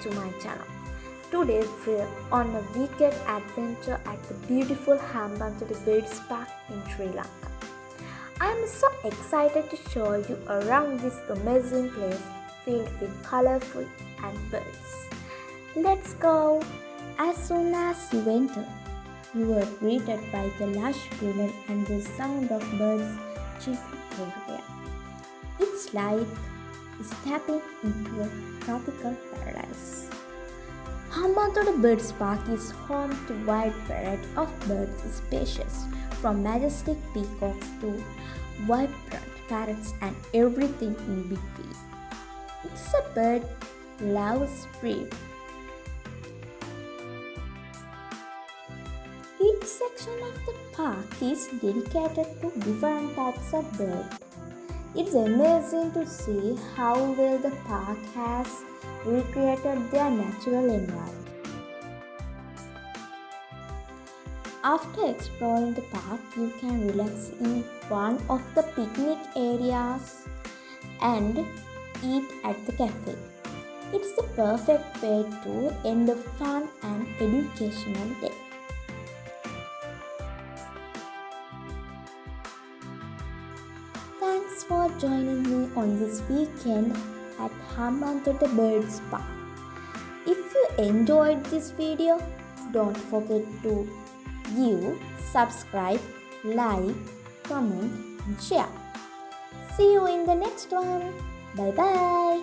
to my channel. Today we're on a weekend adventure at the beautiful Hambantota Bird Park in Sri Lanka. I'm so excited to show you around this amazing place filled with colorful and birds. Let's go! As soon as you enter, you were greeted by the lush greenery and the sound of birds chirping everywhere. It's like stepping into a tropical paradise. Hambanthota Bird Park is home to a wide variety of bird species, from majestic peacocks to vibrant parrots and everything in between. It's a bird loves free. Each section of the park is dedicated to different types of birds. It's amazing to see how well the park has recreated their natural environment. After exploring the park, you can relax in one of the picnic areas and eat at the cafe. It's the perfect way to end a fun and educational day. Thanks for joining me on this weekend at Hambanthota Bird Park. If you enjoyed this video, don't forget to subscribe, like, comment and share. See you in the next one. Bye bye.